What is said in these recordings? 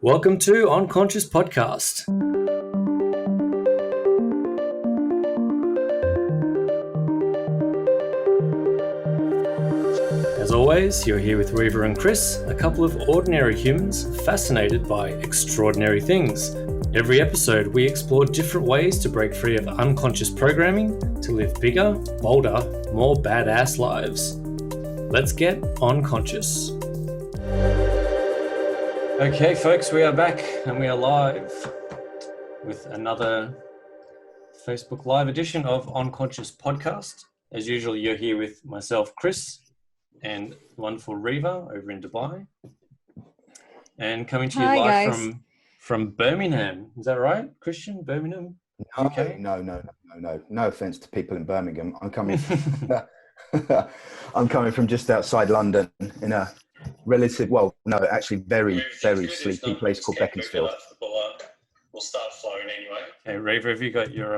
Welcome to OnConscious podcast. As always, you're here with Reva and Chris, a couple of ordinary humans fascinated by extraordinary things. Every episode, we explore different ways to break free of unconscious programming to live bigger, bolder, more badass lives. Let's get OnConscious. Okay, folks, we are back and we are live with another Facebook Live edition of OnConscious podcast. As usual, you're here with myself, Chris, and wonderful Reva over in Dubai. And coming to you live from Birmingham. Is that right, Christian? Birmingham? UK? No. No offense to people in Birmingham. I'm coming from just outside London in a very sleepy place called Beaconsfield. We'll start flowing anyway. Hey, Reva, have you got your,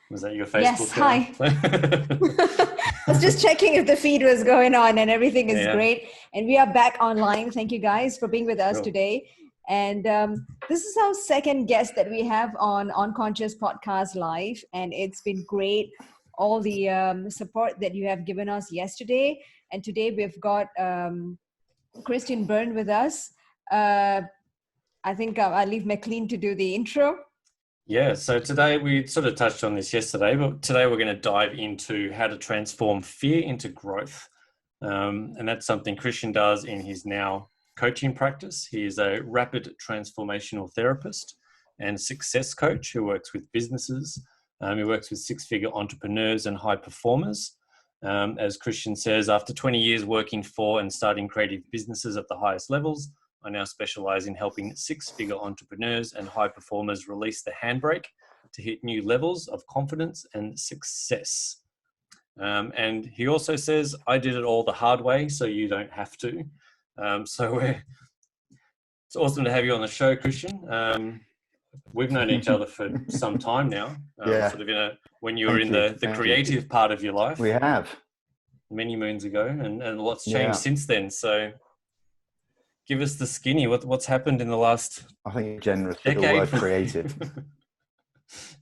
was that your Facebook? Yes, hi. I was just checking if the feed was going on and everything is great. And we are back online. Thank you guys for being with us today. And this is our second guest that we have on OnConscious Podcast Live. And it's been great, all the support that you have given us yesterday. And today we've got Christian Burne with us. I think I'll leave McLean to do the intro. Yeah, so today we sort of touched on this yesterday, but today we're going to dive into how to transform fear into growth. And that's something Christian does in his now coaching practice. He is a rapid transformational therapist and success coach who works with businesses. He works with six-figure entrepreneurs and high performers. As Christian says, after 20 years working for and starting creative businesses at the highest levels, I now specialize in helping six-figure entrepreneurs and high performers release the handbrake to hit new levels of confidence and success. And he also says, I did it all the hard way, so you don't have to. It's awesome to have you on the show, Christian. We've known each other for some time now, sort of when you were in the creative part of your life. We have. Many moons ago, and lots changed since then. So give us the skinny. What's happened in the last I think generous decade? The word creative.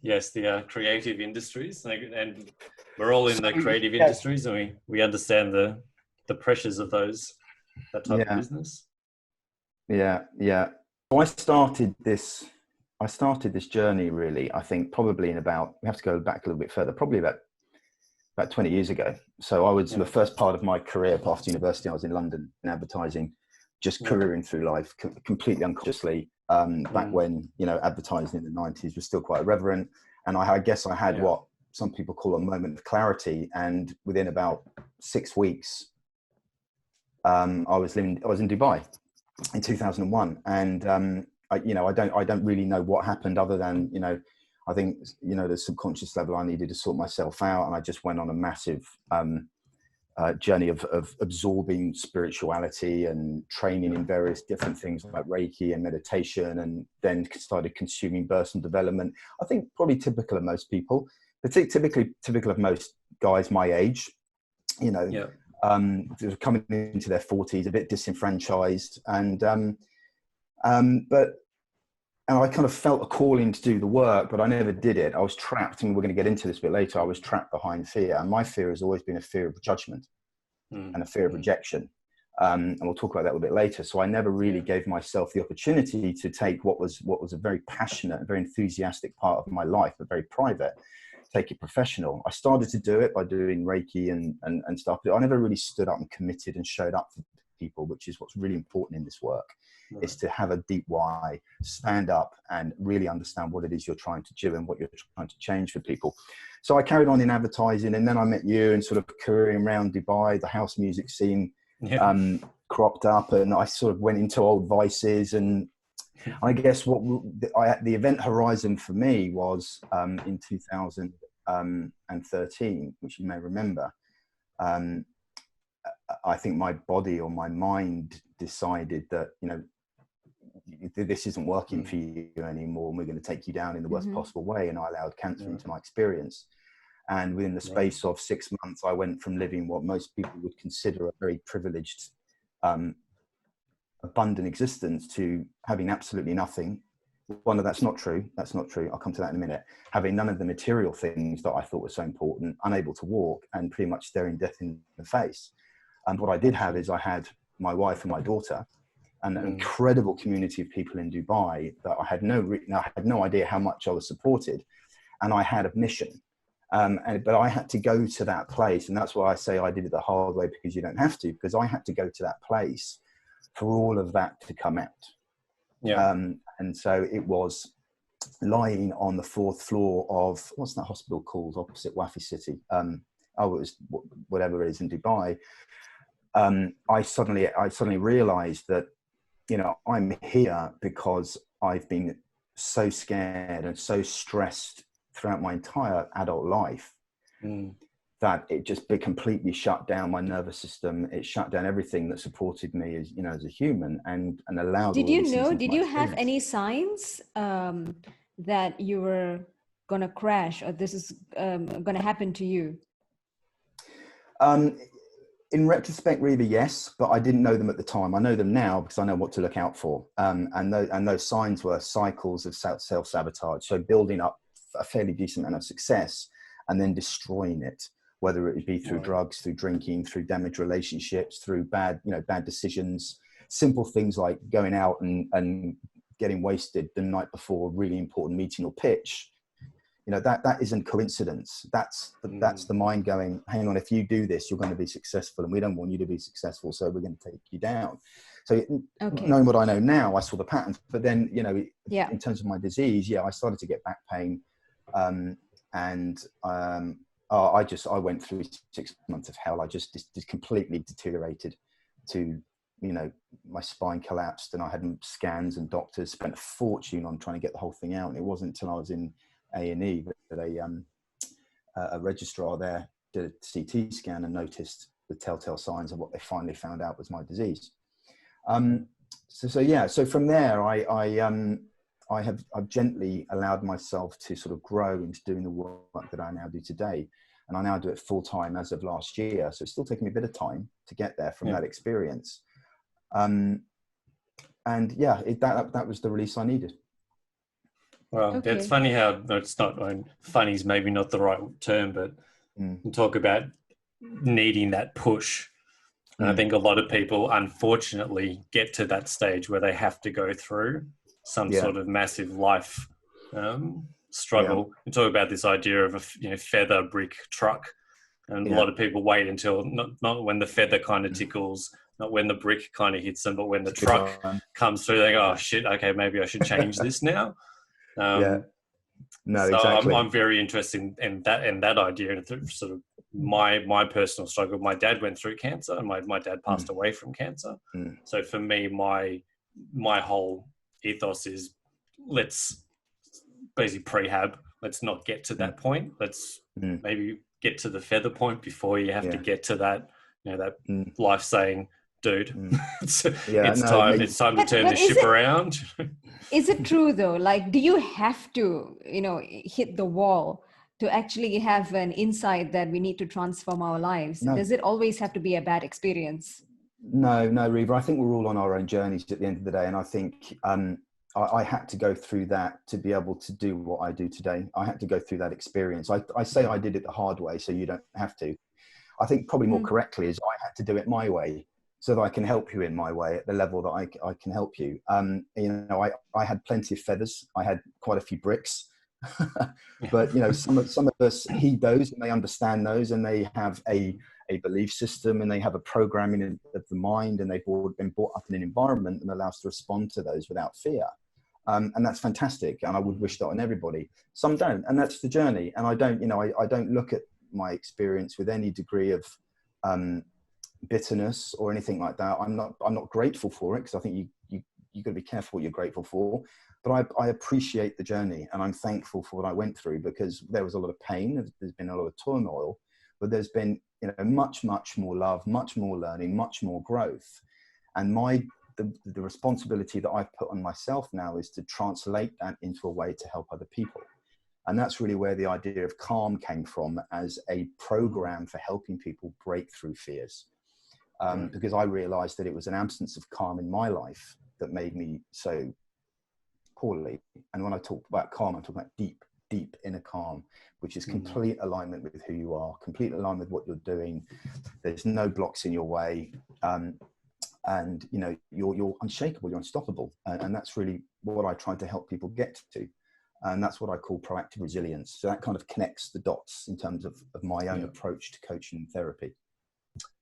Yes, the creative industries. And we're all in the creative industries, and we understand the pressures of that type of business. Yeah. So I started this journey really, I think probably we have to go back a little bit further, probably about 20 years ago. So I was the first part of my career after university, I was in London in advertising, just careering through life completely unconsciously. Back when, advertising in the 90s was still quite irreverent. And I guess I had what some people call a moment of clarity. And within about 6 weeks, I was in Dubai in 2001. And, I don't really know what happened other than, I think, the subconscious level, I needed to sort myself out. And I just went on a massive journey of absorbing spirituality and training in various different things like Reiki and meditation, and then started consuming personal development. I think probably typical of most people, typical of most guys my age, coming into their 40s, a bit disenfranchised. And I kind of felt a calling to do the work, but I never did it. I was trapped, and we're going to get into this a bit later. I was trapped behind fear. And my fear has always been a fear of judgment and a fear of rejection. And we'll talk about that a little bit later. So I never really gave myself the opportunity to take what was a very passionate, very enthusiastic part of my life, but very private, take it professional. I started to do it by doing Reiki and stuff, but I never really stood up and committed and showed up for people, which is what's really important in this work. Is to have a deep why, stand up and really understand what it is you're trying to do and what you're trying to change for people. So I carried on in advertising, and then I met you and sort of careering around Dubai, the house music scene cropped up, and I sort of went into old vices. And I guess the event horizon for me was in 2013, which you may remember. I think my body or my mind decided that, this isn't working for you anymore, and we're going to take you down in the worst possible way. And I allowed cancer into my experience. And within the space of 6 months, I went from living what most people would consider a very privileged abundant existence to having absolutely nothing. One, that's not true. That's not true. I'll come to that in a minute. Having none of the material things that I thought were so important, unable to walk, and pretty much staring death in the face. And what I did have is I had my wife and my daughter, and an incredible community of people in Dubai that I had no idea how much I was supported, and I had a mission. But I had to go to that place, and that's why I say I did it the hard way, because you don't have to, because I had to go to that place for all of that to come out. Yeah. And so it was lying on the 4th floor of, what's that hospital called opposite Wafi City? It was whatever it is in Dubai. I suddenly realized that, you know, I'm here because I've been so scared and so stressed throughout my entire adult life that it just completely shut down my nervous system. It shut down everything that supported me as, you know, as a human, and allowed. Did you have any signs that you were going to crash, or this is going to happen to you? In retrospect, really, yes, but I didn't know them at the time. I know them now because I know what to look out for. And those signs were cycles of self-sabotage. So building up a fairly decent amount of success and then destroying it, whether it be through drugs, through drinking, through damaged relationships, through bad decisions, simple things like going out and getting wasted the night before a really important meeting or pitch. You know, that isn't coincidence. That's the mind going, hang on, if you do this, you're going to be successful, and we don't want you to be successful, so we're going to take you down. So knowing what I know now, I saw the patterns. But then, you know, in terms of my disease, I started to get back pain. I went through 6 months of hell. I just completely deteriorated to, you know, my spine collapsed, and I had scans, and doctors spent a fortune on trying to get the whole thing out. And it wasn't until I was in A&E that a registrar there did a CT scan and noticed the telltale signs of what they finally found out was my disease. So from there, I've gently allowed myself to sort of grow into doing the work that I now do today. And I now do it full time as of last year. So it's still taking me a bit of time to get there from that experience. That was the release I needed. Well, it's funny how it's not, funny is maybe not the right term, but you talk about needing that push. And I think a lot of people, unfortunately, get to that stage where they have to go through some sort of massive life struggle. You talk about this idea of a feather brick truck, and a lot of people wait until not when the feather kind of tickles, not when the brick kind of hits them, but when the truck comes through, they go, oh shit, okay, maybe I should change this now. Exactly. I'm very interested in that idea, and sort of my personal struggle. My dad went through cancer, and my dad passed away from cancer. So for me, my whole ethos is, let's basically prehab. Let's not get to that point. Let's maybe get to the feather point before you have to get to that, that life saying, dude, it's time to turn the ship around. Is it true though? Like, do you have to, hit the wall to actually have an insight that we need to transform our lives? No. Does it always have to be a bad experience? No, Reva. I think we're all on our own journeys at the end of the day. And I think I had to go through that to be able to do what I do today. I had to go through that experience. I say I did it the hard way, so you don't have to. I think probably more correctly is I had to do it my way, so that I can help you in my way at the level that I can help you. I had plenty of feathers. I had quite a few bricks, but some of us heed those, and they understand those, and they have a belief system, and they have a programming of the mind, and they've been brought up in an environment that allows us to respond to those without fear. And that's fantastic. And I would wish that on everybody. Some don't, and that's the journey. And I don't look at my experience with any degree of bitterness or anything like that. I'm not grateful for it, because I think you've got to be careful what you're grateful for. But I appreciate the journey, and I'm thankful for what I went through, because there was a lot of pain. There's been a lot of turmoil, but there's been much more love, much more learning, much more growth. And the responsibility that I've put on myself now is to translate that into a way to help other people. And that's really where the idea of Calm came from, as a program for helping people break through fears. because I realized that it was an absence of calm in my life that made me so poorly. And when I talk about calm, I'm talking about deep inner calm, which is complete alignment with who you are, complete alignment with what you're doing. There's no blocks in your way. And you know, you're unshakable, you're unstoppable. And that's really what I try to help people get to. And that's what I call proactive resilience. So that kind of connects the dots in terms of my own approach to coaching and therapy.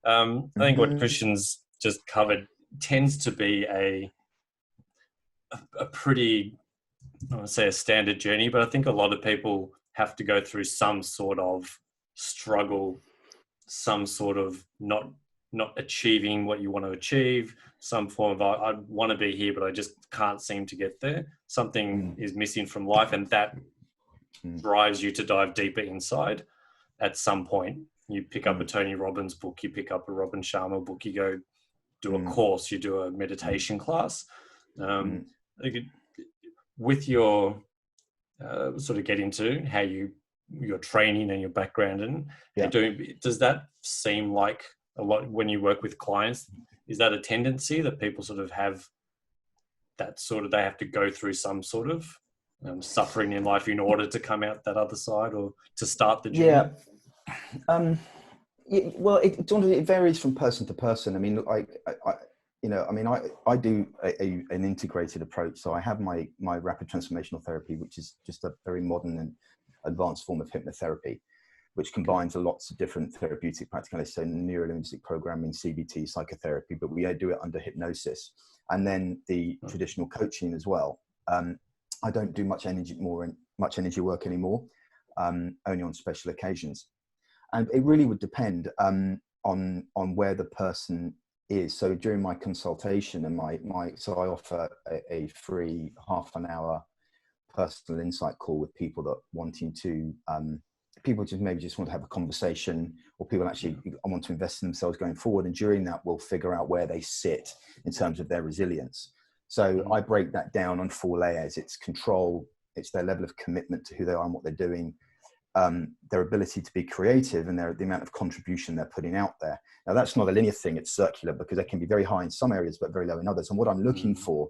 I think what Christian's just covered tends to be a pretty, I won't say a standard journey, but I think a lot of people have to go through some sort of struggle, some sort of not achieving what you want to achieve, some form of I want to be here, but I just can't seem to get there. Something is missing from life, and that drives you to dive deeper inside. At some point, you pick up a Tony Robbins book, you pick up a Robin Sharma book, you go do a course, you do a meditation class. With your sort of get into how your training and your background and doing, does that seem like a lot when you work with clients? Is that a tendency that people sort of have that sort of, they have to go through some sort of suffering in life in order to come out that other side or to start the journey? Well, it varies from person to person. I mean, I do an integrated approach. So I have my rapid transformational therapy, which is just a very modern and advanced form of hypnotherapy, which combines lots of different therapeutic practicalities, so neuro-linguistic programming, CBT, psychotherapy, but we do it under hypnosis. And then the traditional coaching as well. I don't do much energy work anymore, only on special occasions. And it really would depend on where the person is. So during my consultation and so I offer a free half an hour personal insight call with people that people just maybe just want to have a conversation, or people actually want to invest in themselves going forward. And during that, we'll figure out where they sit in terms of their resilience. So I break that down on 4 layers. It's control, it's their level of commitment to who they are and what they're doing, their ability to be creative, and the amount of contribution they're putting out there. Now, that's not a linear thing, it's circular, because they can be very high in some areas, but very low in others. And what I'm looking for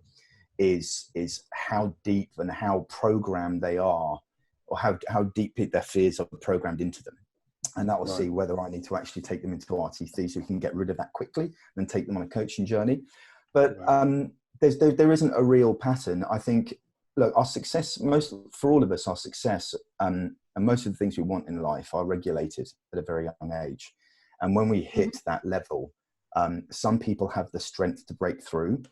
is how deep and how programmed they are, or how deeply their fears are programmed into them. And that will see whether I need to actually take them into RTC so we can get rid of that quickly and take them on a coaching journey. But there isn't a real pattern. I think, look, our success, for all of us, our success and most of the things we want in life are regulated at a very young age. And when we hit that level, some people have the strength to break through.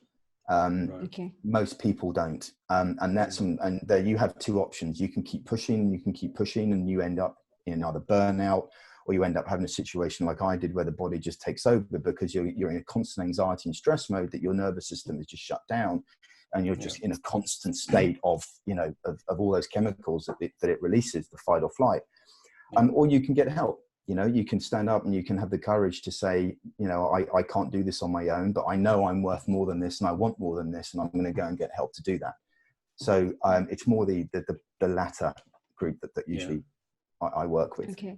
Most people don't. And there you have 2 options. You can keep pushing, and you end up in either burnout, or you end up having a situation like I did, where the body just takes over because you're in a constant anxiety and stress mode, that your nervous system is just shut down, and you're just in a constant state of all those chemicals that it releases, the fight or flight. Or you can get help. You can stand up and you can have the courage to say, I can't do this on my own, but I know I'm worth more than this, and I want more than this, and I'm going to go and get help to do that. So it's more the latter group that usually I work with. Okay.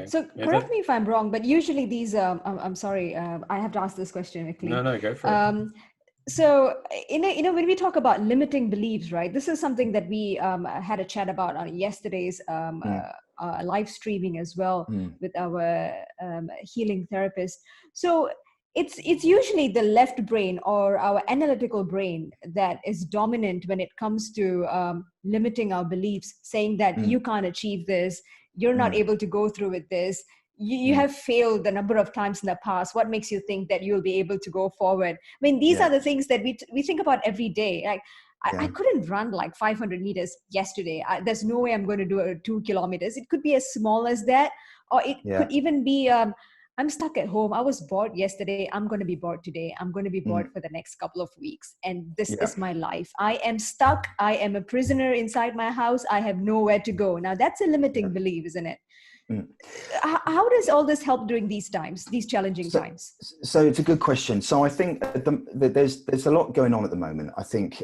So correct me if I'm wrong, but usually these, I'm sorry, I have to ask this question quickly. No, go for it. So, when we talk about limiting beliefs, right, this is something that we had a chat about on yesterday's live streaming as well with our healing therapist. So it's usually the left brain, or our analytical brain, that is dominant when it comes to limiting our beliefs, saying that you can't achieve this, you're not able to go through with this. You have failed a number of times in the past. What makes you think that you'll be able to go forward? I mean, these are the things that we think about every day. Like, I couldn't run like 500 meters yesterday. There's no way I'm going to do 2 kilometers. It could be as small as that, or it could even be, I'm stuck at home. I was bored yesterday. I'm going to be bored today. I'm going to be bored for the next couple of weeks. And this is my life. I am stuck. I am a prisoner inside my house. I have nowhere to go. Now, that's a limiting belief, isn't it? How does all this help during these times, these challenging times? So it's a good question. So I think there's a lot going on at the moment. I think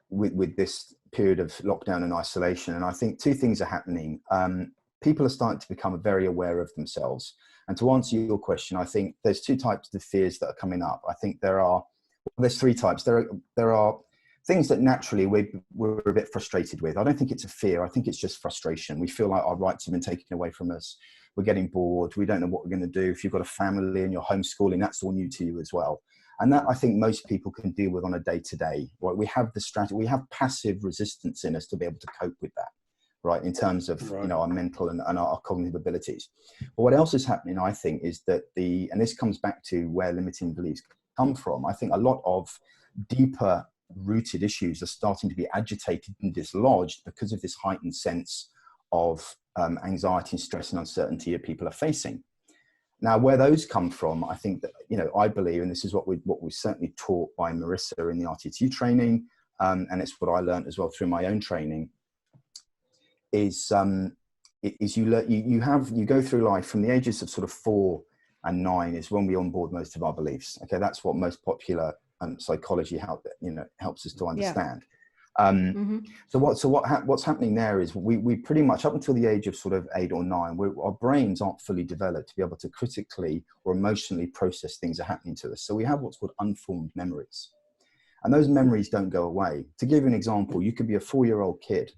with this period of lockdown and isolation, and I think 2 things are happening. people are starting to become very aware of themselves. And to answer your question, I think there's two types of fears that are coming up. I think there's three types. There are things that naturally we're a bit frustrated with. I don't think it's a fear. I think it's just frustration. We feel like our rights have been taken away from us. We're getting bored. We don't know what we're going to do. If you've got a family and you're homeschooling, that's all new to you as well. And that I think most people can deal with on a day-to-day. Right? We have the strategy. We have passive resistance in us to be able to cope with that, right? In terms of our mental and our cognitive abilities. But what else is happening, I think, is that and this comes back to where limiting beliefs come from. I think a lot of deeper rooted issues are starting to be agitated and dislodged because of this heightened sense of anxiety and stress and uncertainty that people are facing. Now, where those come from, I think that, I believe, and this is what we certainly taught by Marissa in the RTT training, and it's what I learned as well through my own training, is you go through life from the ages of sort of 4 and 9 is when we onboard most of our beliefs. Okay, that's what most popular psychology helps us to understand. So what's happening there is we pretty much up until the age of sort of 8 or 9, our brains aren't fully developed to be able to critically or emotionally process things that are happening to us. So we have what's called unformed memories, and those memories don't go away. To give you an example, you could be a 4-year-old kid,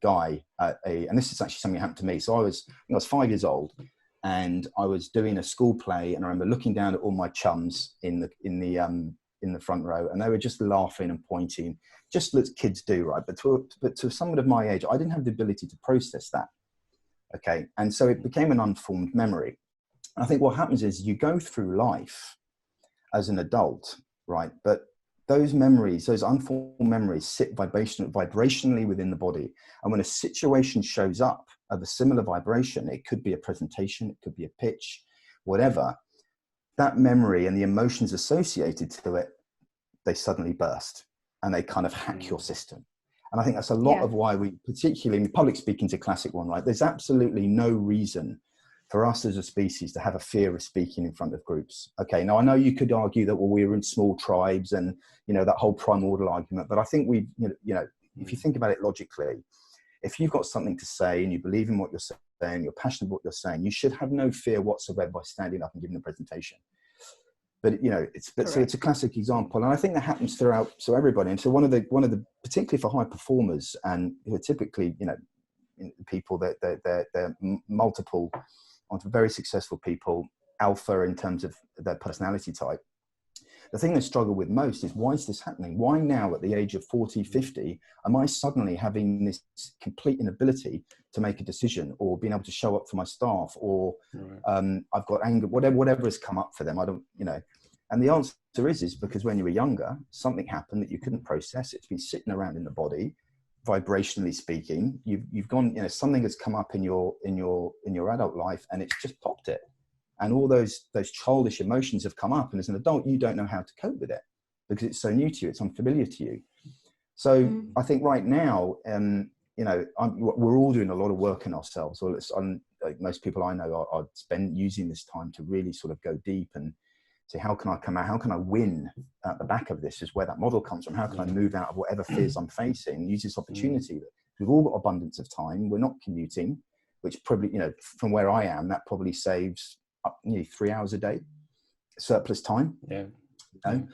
guy, and this is actually something that happened to me. So I was 5 years old, and I was doing a school play, and I remember looking down at all my chums in the front row, and they were just laughing and pointing, just as kids do, right? But to someone of my age, I didn't have the ability to process that. Okay, and so it became an unformed memory. And I think what happens is you go through life as an adult, right? But those memories, those unformed memories, sit vibrationally within the body. And when a situation shows up of a similar vibration, it could be a presentation, it could be a pitch, whatever, that memory and the emotions associated to it, they suddenly burst and they kind of hack your system. And I think that's a lot of why we, particularly in public speaking, is a classic one, right? There's absolutely no reason for us as a species to have a fear of speaking in front of groups. Okay, now I know you could argue that, well, we were in small tribes and, that whole primordial argument, but I think if you think about it logically, if you've got something to say and you believe in what you're saying, you're passionate about what you're saying, you should have no fear whatsoever by standing up and giving a presentation. But so it's a classic example, and I think that happens throughout everybody. And so one of the particularly for high performers and who are typically people that they're multiple, very successful people, alpha in terms of their personality type. The thing they struggle with most is, why is this happening? Why now at the age of 40, 50, am I suddenly having this complete inability to make a decision or being able to show up for my staff, or I've got anger, whatever has come up for them. And the answer is because when you were younger, something happened that you couldn't process. It's been sitting around in the body, vibrationally speaking. You've gone, something has come up in your adult life and it's just popped it. And all those childish emotions have come up, and as an adult, you don't know how to cope with it because it's so new to you, it's unfamiliar to you. So I think right now, we're all doing a lot of work in ourselves. Well, like most people I know are using this time to really sort of go deep and say, how can I come out? How can I win at the back of this? Is where that model comes from. How can I move out of whatever fears I'm facing? Use this opportunity that we've all got abundance of time. We're not commuting, which probably, from where I am, that probably saves up nearly 3 hours a day surplus time. And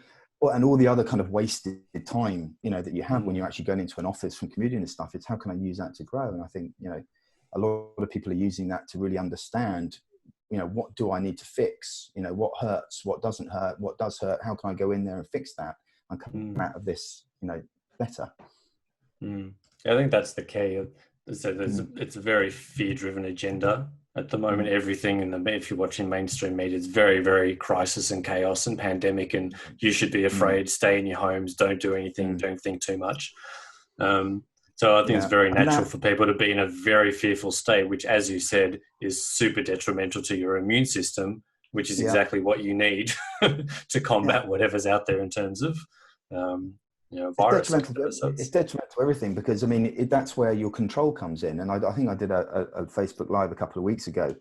all the other kind of wasted time that you have when you're actually going into an office from commuting and stuff. It's how can I use that to grow? And I think a lot of people are using that to really understand what do I need to fix, what hurts, what doesn't hurt, what does hurt, how can I go in there and fix that and come out of this better. I think that's the key. It's a very fear-driven agenda at the moment. Everything if you're watching mainstream media, it's very, very crisis and chaos and pandemic, and you should be afraid, stay in your homes, don't do anything, don't think too much. So I think it's very natural for people to be in a very fearful state, which, as you said, is super detrimental to your immune system, which is exactly what you need to combat whatever's out there in terms of virus. It's detrimental to everything because, that's where your control comes in. And I think I did a Facebook Live a couple of weeks ago.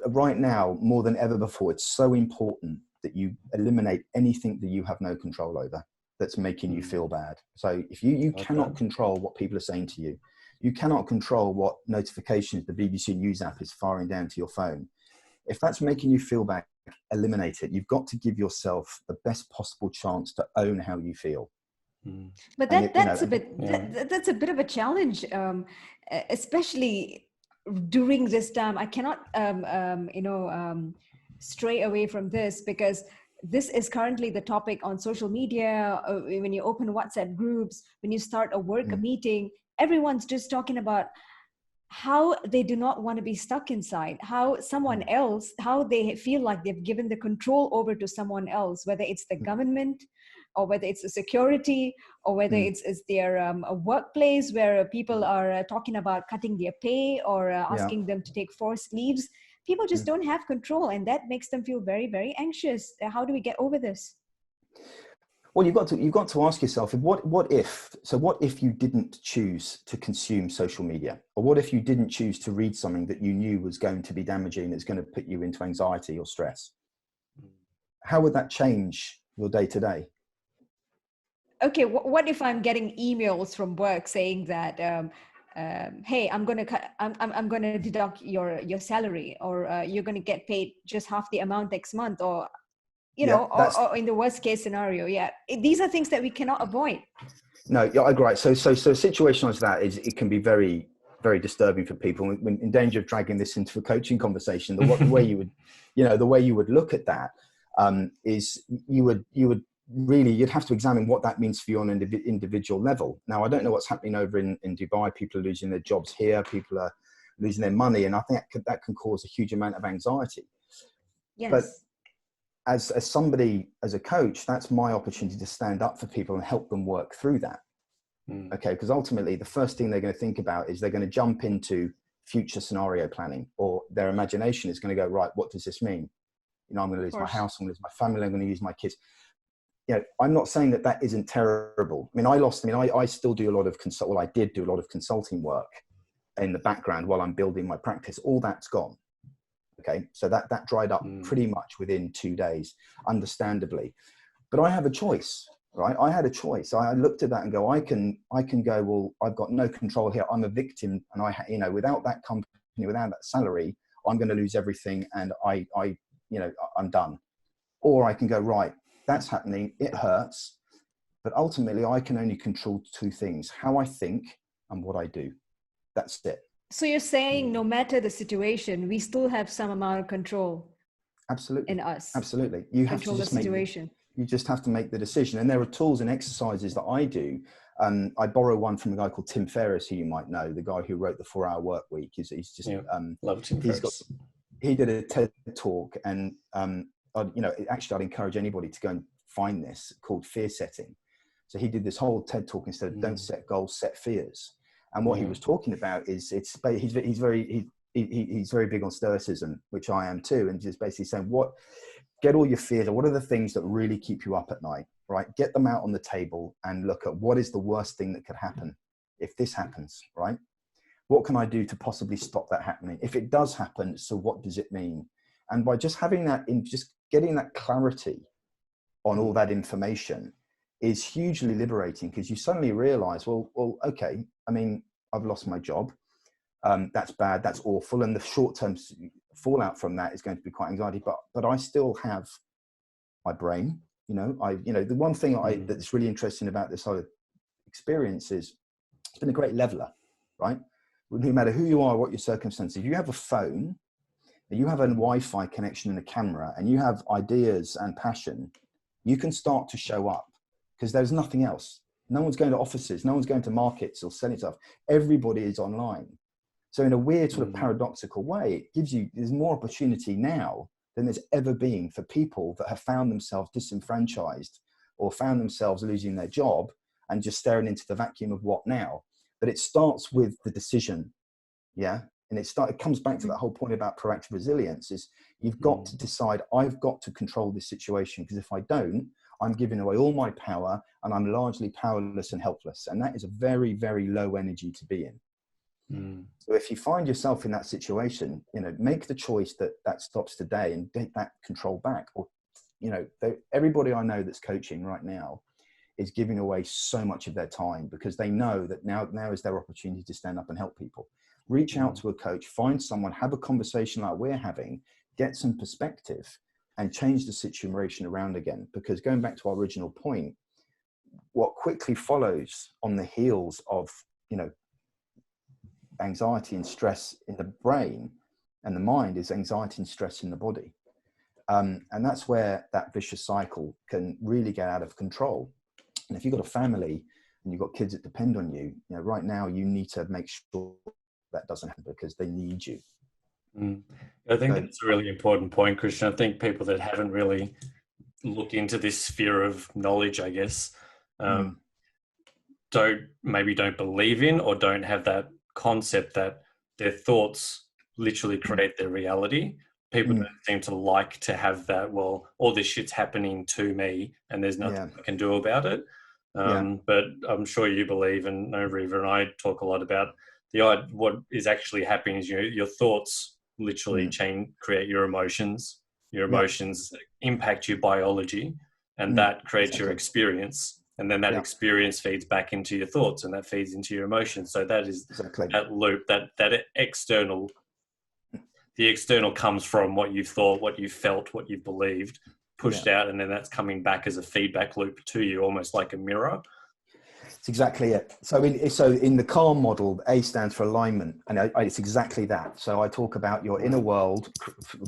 Right now, more than ever before, it's so important that you eliminate anything that you have no control over that's making you feel bad. So if you cannot control what people are saying to you, You cannot control what notifications the BBC News app is firing down to your phone. If that's making you feel bad, eliminate it. You've got to give yourself the best possible chance to own how you feel. But that's a bit of a challenge, especially during this time. I cannot stray away from this, because this is currently the topic on social media. When you open WhatsApp groups, when you start a work meeting, everyone's just talking about how they do not want to be stuck inside, how someone else, how they feel like they've given the control over to someone else, whether it's the government or whether it's the security or whether it's their a workplace where people are talking about cutting their pay or asking them to take forced leaves. People just don't have control, and that makes them feel very, very anxious. How do we get over this? Well, you've got to ask yourself, what if you didn't choose to consume social media? Or what if you didn't choose to read something that you knew was going to be damaging, that's going to put you into anxiety or stress? How would that change your day to day? Okay, what if I'm getting emails from work saying that, hey, I'm gonna deduct your salary, or you're gonna get paid just half the amount next month, or or in the worst case scenario, these are things that we cannot avoid. No, I agree. So a situation like that it can be very, very disturbing for people. When in danger of dragging this into a coaching conversation, the way you would look at that is you'd have to examine what that means for you on an individual level. Now, I don't know what's happening over in Dubai. People are losing their jobs here. People are losing their money, and I think that can cause a huge amount of anxiety. Yes. But as somebody, as a coach, that's my opportunity to stand up for people and help them work through that. Okay, because ultimately the first thing they're going to think about is they're going to jump into future scenario planning, or their imagination is going to go, right, what does this mean? I'm going to lose my house, I'm going to lose my family, I'm going to lose my kids. I'm not saying that isn't terrible. I still do a lot of I did do a lot of consulting work in the background while I'm building my practice. All that's gone. Okay, so that dried up pretty much within 2 days, understandably. But I have a choice, right? I had a choice. I looked at that and go, I can go, well, I've got no control here. I'm a victim, and without that company, without that salary, I'm going to lose everything, and I'm done. Or I can go, right, that's happening. It hurts, but ultimately I can only control two things: how I think and what I do. That's it. So you're saying no matter the situation, we still have some amount of control. Absolutely. In us. Absolutely. You have control to just the situation. You just have to make the decision. And there are tools and exercises that I do. I borrow one from a guy called Tim Ferriss, who you might know, the guy who wrote the 4-Hour Work Week. He's just love Tim Ferriss. He did a TED talk, and actually I'd encourage anybody to go and find this, called Fear Setting. So he did this whole TED talk instead of don't set goals, set fears. And what he was talking about is he's very big on stoicism, which I am too, and just basically saying, get all your fears, or what are the things that really keep you up at night, right? Get them out on the table and look at what is the worst thing that could happen if this happens, right? What can I do to possibly stop that happening? If it does happen, so what does it mean? And by just having that, just getting that clarity on all that information is hugely liberating, because you suddenly realize, well, okay, I've lost my job. That's bad. That's awful. And the short-term fallout from that is going to be quite anxiety, but I still have my brain. The one thing that's really interesting about this whole experience is it's been a great leveler, right? No matter who you are, what your circumstances, if you have a phone, you have a Wi-Fi connection and a camera, and you have ideas and passion, you can start to show up, because there's nothing else. No one's going to offices. No one's going to markets or selling stuff. Everybody is online. So in a weird sort of paradoxical way, there's more opportunity now than there's ever been for people that have found themselves disenfranchised or found themselves losing their job and just staring into the vacuum of what now. But it starts with the decision. Yeah. And it comes back to that whole point about proactive resilience is you've got to decide, I've got to control this situation, because if I don't, I'm giving away all my power and I'm largely powerless and helpless. And that is a very, very low energy to be in. So if you find yourself in that situation, make the choice that stops today and take that control back. Or, everybody I know that's coaching right now is giving away so much of their time, because they know that now is their opportunity to stand up and help people. Reach out to a coach, find someone, have a conversation like we're having, get some perspective, and change the situation around again. Because going back to our original point, what quickly follows on the heels of, anxiety and stress in the brain and the mind is anxiety and stress in the body. And that's where that vicious cycle can really get out of control. And if you've got a family and you've got kids that depend on you, right now you need to make sure that doesn't happen, because they need you. I think that's a really important point, Christian. I think people that haven't really looked into this sphere of knowledge, I guess, don't believe in, or don't have that concept that their thoughts literally create their reality. People don't seem to like to have that, well, all this shit's happening to me and there's nothing I can do about it. But I'm sure you believe, and Riva and I talk a lot about what is actually happening is your thoughts literally create your emotions. Your emotions impact your biology, and that creates your experience. And then that experience feeds back into your thoughts, and that feeds into your emotions. So that is that loop, that external, the external comes from what you've thought, what you've felt, what you've believed, pushed out, and then that's coming back as a feedback loop to you, almost like a mirror. It's exactly it. So in the CALM model, A stands for alignment, and it's exactly that. So I talk about your inner world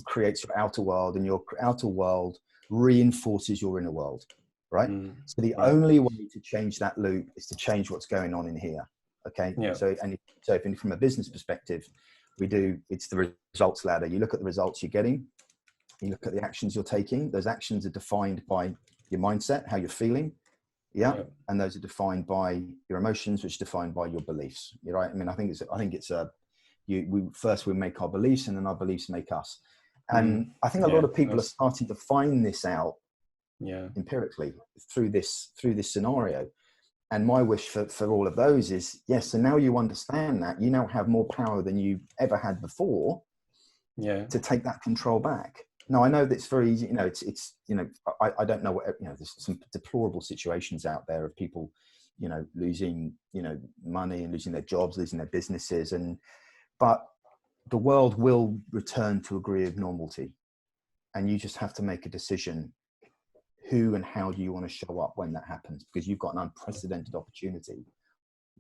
creates your outer world, and your outer world reinforces your inner world. Right. So the only way to change that loop is to change what's going on in here. Okay. So from a business perspective, it's the results ladder. You look at the results you're getting, you look at the actions you're taking. Those actions are defined by your mindset, how you're feeling. And those are defined by your emotions, which are defined by your beliefs. You're right. I mean, I think we make our beliefs, and then our beliefs make us. And I think a lot of people are starting to find this out empirically through this scenario. And my wish for all of those is, so now you understand that you now have more power than you ever had before to take that control back. Now, I know that's very easy, I don't know what, there's some deplorable situations out there of people, losing, money and losing their jobs, losing their businesses, but the world will return to a degree of normality, and you just have to make a decision. Who and how do you want to show up when that happens? Because you've got an unprecedented opportunity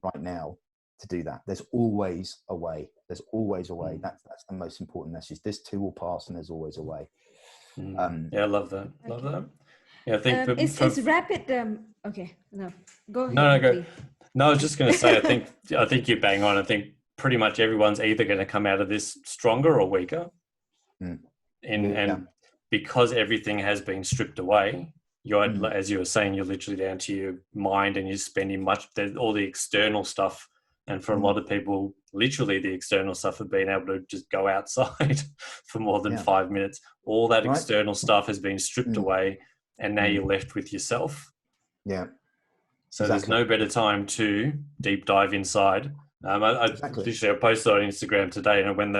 right now to do that. There's always a way. There's always a way. That's the most important message. This too will pass, and there's always a way. I love that. Love that. Yeah, I think it's rapid. Okay, no, go ahead. No, go. No, I was just going to say, I think you bang on. I think pretty much everyone's either going to come out of this stronger or weaker, and because everything has been stripped away. As you were saying, you're literally down to your mind, and you're spending all the external stuff. And for a lot of people, literally the external stuff of being able to just go outside for more than 5 minutes. All that external stuff has been stripped away, and now you're left with yourself. So there's no better time to deep dive inside. I posted on Instagram today, and when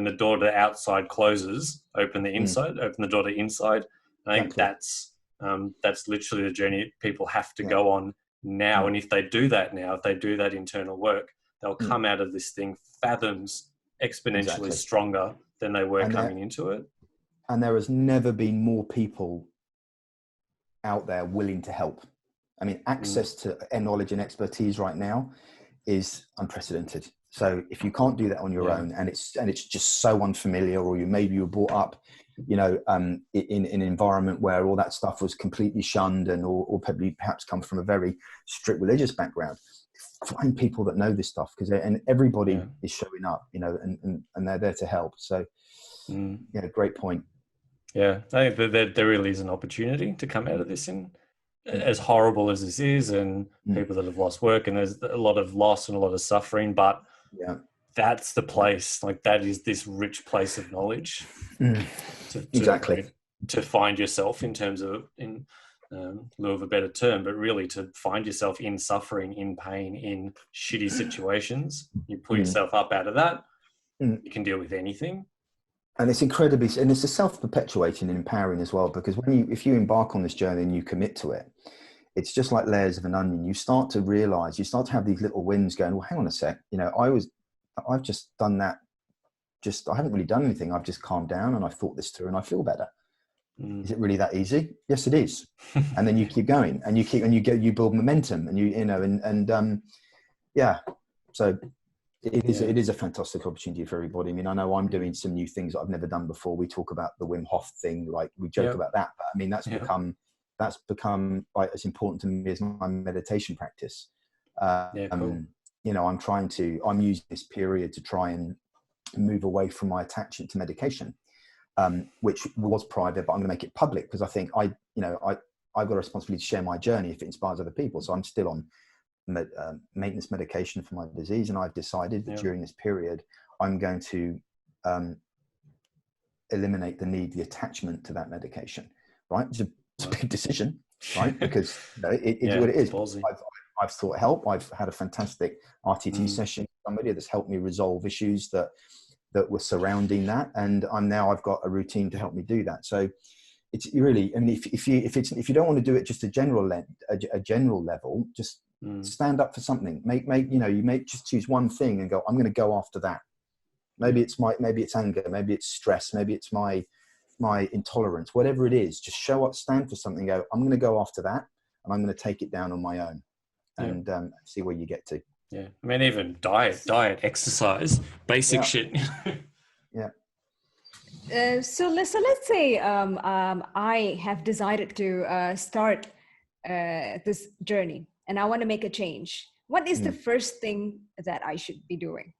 the door to the outside closes, open the door to inside. I think that's literally the journey people have to go on now. And if they do that now, if they do that internal work, they'll come out of this thing fathoms exponentially stronger than they were coming into it. And there has never been more people out there willing to help. I mean, access to knowledge and expertise right now is unprecedented. So if you can't do that on your own, and it's just so unfamiliar, or maybe you were brought up, in an environment where all that stuff was completely shunned, or perhaps come from a very strict religious background, find people that know this stuff, and everybody is showing up, and they're there to help. So, great point. Yeah, I think that there really is an opportunity to come out of this, and as horrible as this is, and people that have lost work, and there's a lot of loss and a lot of suffering, but that's the place, like that is this rich place of knowledge to find yourself, in terms of, in lieu of a better term, but really to find yourself in suffering, in pain, in shitty situations. You pull yourself up out of that, you can deal with anything. And it's and it's a self-perpetuating and empowering as well, because if you embark on this journey and you commit to it, it's just like layers of an onion. You start to realize, you start to have these little wins going, well, hang on a sec, you know, I've just done that. I haven't really done anything. I've just calmed down and I've thought this through and I feel better. Is it really that easy? Yes, it is. And then you keep going and you build momentum and yeah. So it is a fantastic opportunity for everybody. I mean, I know I'm doing some new things that I've never done before. We talk about the Wim Hof thing, like we joke about that, but I mean, that's become like as important to me as my meditation practice. Cool. You know, I'm using this period to try and move away from my attachment to medication, which was private, but I'm going to make it public because I think I've got a responsibility to share my journey if it inspires other people. So I'm still on maintenance medication for my disease, and I've decided that during this period I'm going to eliminate the attachment to that medication. Right, it's a big decision, right? Because it's what it is. I've sought help. I've had a fantastic RTT session with somebody that's helped me resolve issues that were surrounding that, and I've got a routine to help me do that. So it's really, I mean, if you don't want to do it just a general level, just stand up for something. Just choose one thing and go, I'm going to go after that. Maybe it's anger, maybe it's stress, maybe it's my intolerance, whatever it is. Just show up, stand for something. Go, I'm going to go after that, and I'm going to take it down on my own, and see where you get to. Yeah, I mean, even diet, exercise, basic shit. So let's say I have decided to start this journey, and I want to make a change. What is the first thing that I should be doing?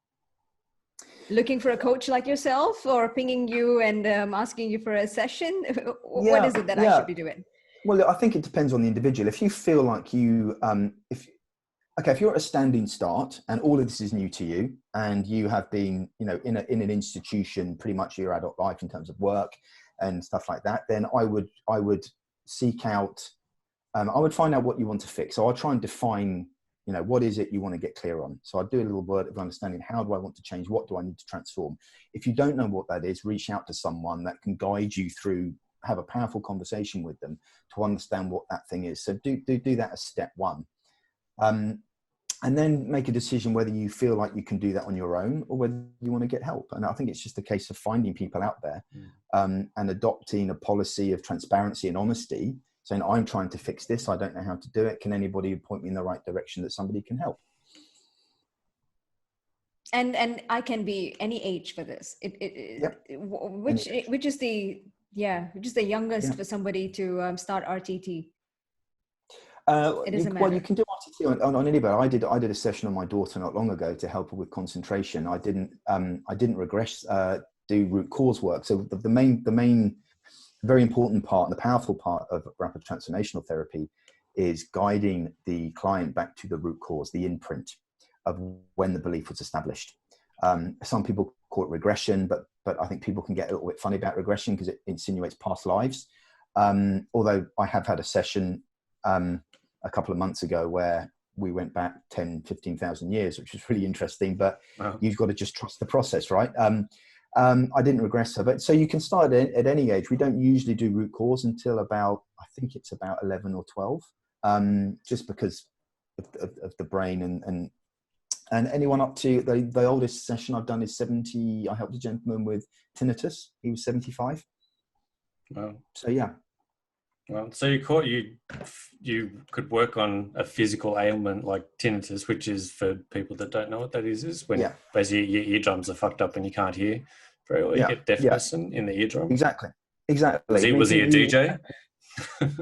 Looking for a coach like yourself, or pinging you and asking you for a session? What is it that I should be doing? Well, I think it depends on the individual. If you feel like if you're at a standing start and all of this is new to you, and you have been, in an institution pretty much your adult life in terms of work and stuff like that, then I would seek out, I would find out what you want to fix. So I'll try and define, what is it you want to get clear on. So I do a little word of understanding. How do I want to change? What do I need to transform? If you don't know what that is, reach out to someone that can guide you through, have a powerful conversation with them to understand what that thing is. So do that as step one. And then make a decision whether you feel like you can do that on your own or whether you want to get help. And I think it's just a case of finding people out there and adopting a policy of transparency and honesty, saying, I'm trying to fix this. I don't know how to do it. Can anybody point me in the right direction that somebody can help? And I can be any age for this. Which is the youngest for somebody to start RTT? It doesn't matter. Well, you can do RTT on anybody. I did a session on my daughter not long ago to help her with concentration. I didn't regress, do root cause work. So the main very important part and the powerful part of rapid transformational therapy is guiding the client back to the root cause, the imprint of when the belief was established. Some people call it regression, but I think people can get a little bit funny about regression because it insinuates past lives. Although I have had a session a couple of months ago where we went back 10, 15,000 years, which was really interesting, but you've got to just trust the process, right? I didn't regress her, but so you can start at any age. We don't usually do root cause until about, I think it's about 11 or 12, just because of the brain and anyone up to the oldest session I've done is 70. I helped a gentleman with tinnitus. He was 75. Wow. So yeah. Well, so you could work on a physical ailment like tinnitus, which is, for people that don't know what that is when basically your eardrums are fucked up and you can't hear very well. You get deafness in the eardrum. Exactly. Was he a DJ?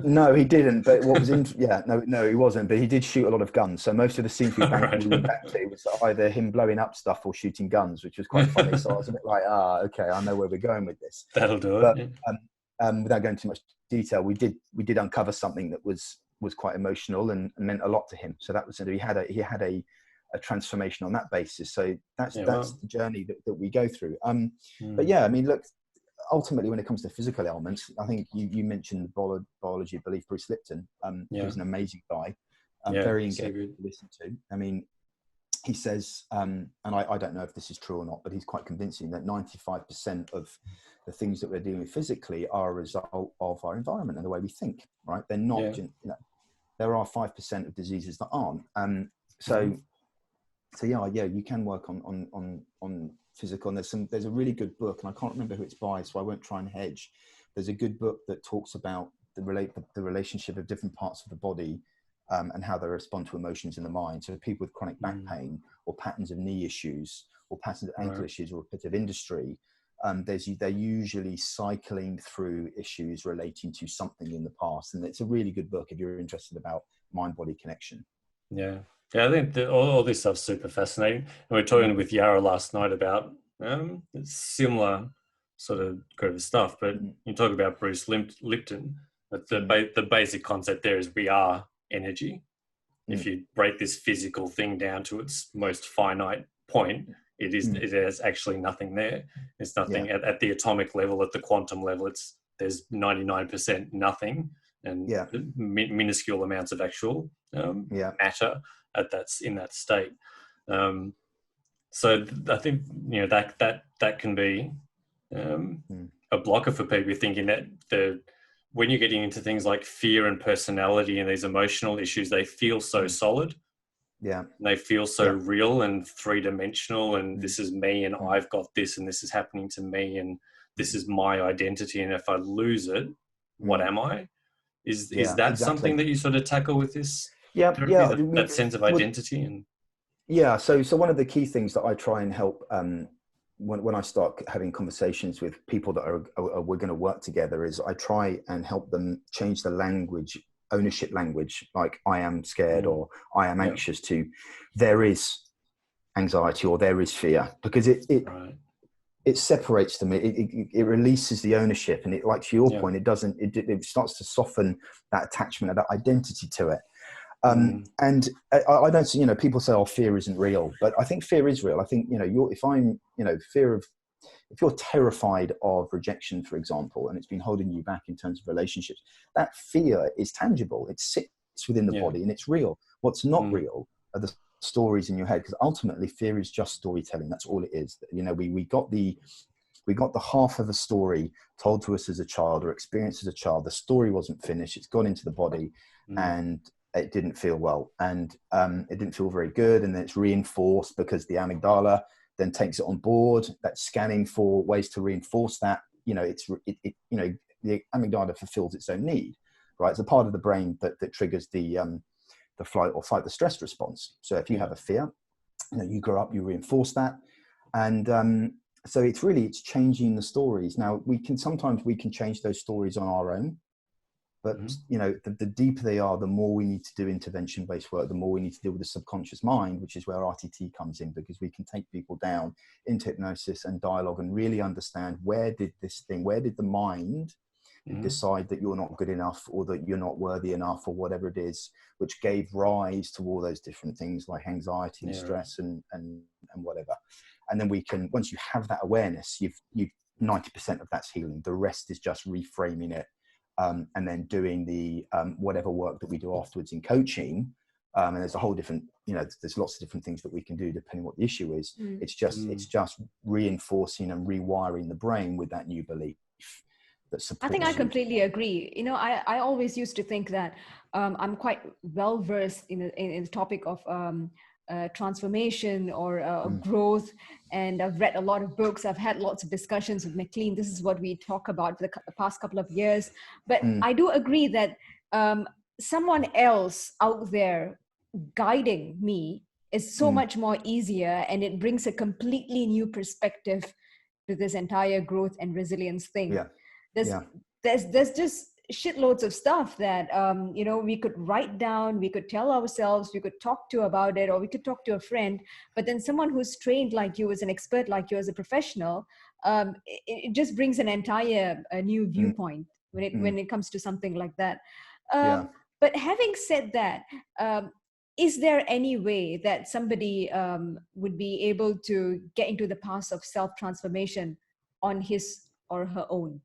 No, he didn't. But what was no, he wasn't. But he did shoot a lot of guns. So most of the scenes we went back to was either him blowing up stuff or shooting guns, which was quite funny. So I was a bit like, okay, I know where we're going with this. That'll do it. But without going too much detail, we did uncover something that was quite emotional and meant a lot to him. So that was, he had a transformation on that basis. So that's the journey that we go through. But yeah, I mean, look, ultimately when it comes to physical ailments, I think you mentioned the biology of belief, Bruce Lipton, who's an amazing guy, very engaging to listen to. I mean, he says, and I don't know if this is true or not, but he's quite convincing that 95% of the things that we're dealing with physically are a result of our environment and the way we think, right? They're not, there are 5% of diseases that aren't. So yeah, you can work on physical. And there's a really good book, and I can't remember who it's by, so I won't try and hedge. There's a good book that talks about the relationship of different parts of the body and how they respond to emotions in the mind. So people with chronic back pain or patterns of knee issues or patterns of ankle issues or repetitive industry, they're usually cycling through issues relating to something in the past. And it's a really good book if you're interested about mind-body connection. Yeah. Yeah, I think that all this stuff's super fascinating. And we were talking with Yara last night about similar sort of kind of stuff, but you talk about Bruce Lipton, but the basic concept there is we are energy. If you break this physical thing down to its most finite point, it has actually nothing there. It's nothing at the atomic level, at the quantum level. There's 99% nothing, and minuscule amounts of actual matter in that state. So I think that can be a blocker for people thinking that when you're getting into things like fear and personality and these emotional issues, they feel so solid. Yeah. And they feel so real and three-dimensional, and this is me, and I've got this, and this is happening to me, and this is my identity. And if I lose it, what am I? Is that something that you sort of tackle with this? That sense of identity and. Yeah. So one of the key things that I try and help when I start having conversations with people that we're going to work together is I try and help them change the language, ownership language, like I am scared or I am anxious to there is anxiety or there is fear, because it separates them. It releases the ownership, and it, like to your point, it starts to soften that attachment, that identity to it. And I don't, people say, oh, fear isn't real, but I think fear is real. I think, if you're terrified of rejection, for example, and it's been holding you back in terms of relationships, that fear is tangible. It sits within the body and it's real. What's not real are the stories in your head, because ultimately fear is just storytelling. That's all it is. We got the half of a story told to us as a child or experienced as a child. The story wasn't finished. It's gone into the body and it didn't feel well, and it didn't feel very good. And then it's reinforced because the amygdala then takes it on board. That's scanning for ways to reinforce that. The amygdala fulfills its own need, right? It's a part of the brain that triggers the flight or fight, the stress response. So if you have a fear, you grow up, you reinforce that, and so it's changing the stories. Now sometimes we can change those stories on our own. But, the deeper they are, the more we need to do intervention-based work, the more we need to deal with the subconscious mind, which is where RTT comes in, because we can take people down into hypnosis and dialogue and really understand where did the mind decide that you're not good enough or that you're not worthy enough or whatever it is, which gave rise to all those different things like anxiety and stress and whatever. And then once you have that awareness, you've 90% of that's healing. The rest is just reframing it. And then doing the whatever work that we do afterwards in coaching, and there's a whole different, there's lots of different things that we can do depending what the issue is. It's just reinforcing and rewiring the brain with that new belief that supports. I think I completely agree. I always used to think that I'm quite well versed in the topic of transformation or growth, and I've read a lot of books. I've had lots of discussions with McLean. This is what we talk about for the past couple of years. But I do agree that someone else out there guiding me is so much more easier, and it brings a completely new perspective to this entire growth and resilience thing. There's just shitloads of stuff that we could write down, we could tell ourselves, we could talk to about it, or we could talk to a friend. But then someone who's trained like you, as an expert like you, as a professional, it just brings an entire new viewpoint when it comes to something like that. But having said that, is there any way that somebody would be able to get into the path of self-transformation on his or her own?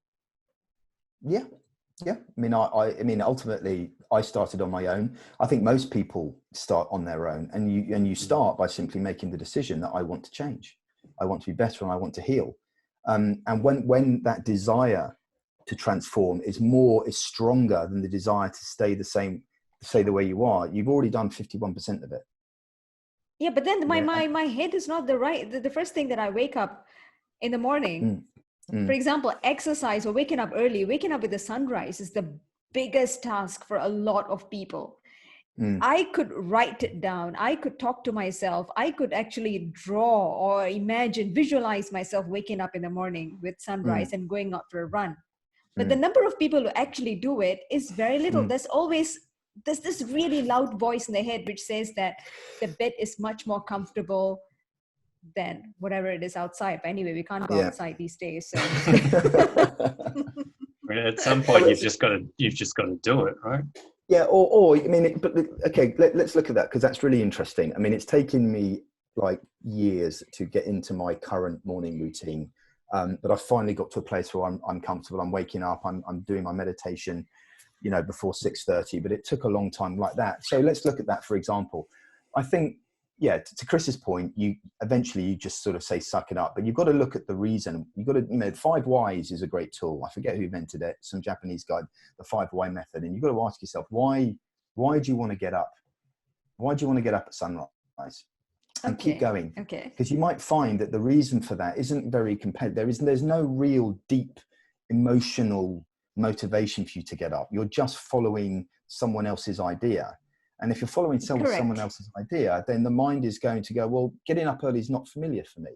Yeah, I mean, ultimately, I started on my own. I think most people start on their own, and you start by simply making the decision that I want to change, I want to be better, and I want to heal. And when that desire to transform is stronger than the desire to stay the same say the way you are, you've already done 51% of it. Yeah, but then my head is not the first thing that I wake up in the morning. For example, exercise or waking up early, waking up with the sunrise is the biggest task for a lot of people. I could write it down. I could talk to myself. I could actually draw or imagine, visualize myself waking up in the morning with sunrise and going out for a run. But the number of people who actually do it is very little. There's this really loud voice in the head which says that the bed is much more comfortable than whatever it is outside. But anyway, we can't go outside these days. So. At some point, you've just got to do it, right? Yeah, or I mean, okay, let's look at that, because that's really interesting. I mean, it's taken me like years to get into my current morning routine, but I finally got to a place where I'm comfortable. I'm waking up, I'm doing my meditation, you know, before 6:30, but it took a long time like that. So let's look at that, for example. I think, yeah, to Chris's point, you just sort of say, suck it up, but you've got to look at the reason. You've got to, you know, 5 whys is a great tool. I forget who invented it, some Japanese guy, the 5 why method. And you've got to ask yourself, why do you want to get up? Why do you want to get up at sunrise? And keep going. Okay. Because you might find that the reason for that isn't very competitive. There's no real deep emotional motivation for you to get up. You're just following someone else's idea. And if you're following someone else's idea, then the mind is going to go, well, getting up early is not familiar for me.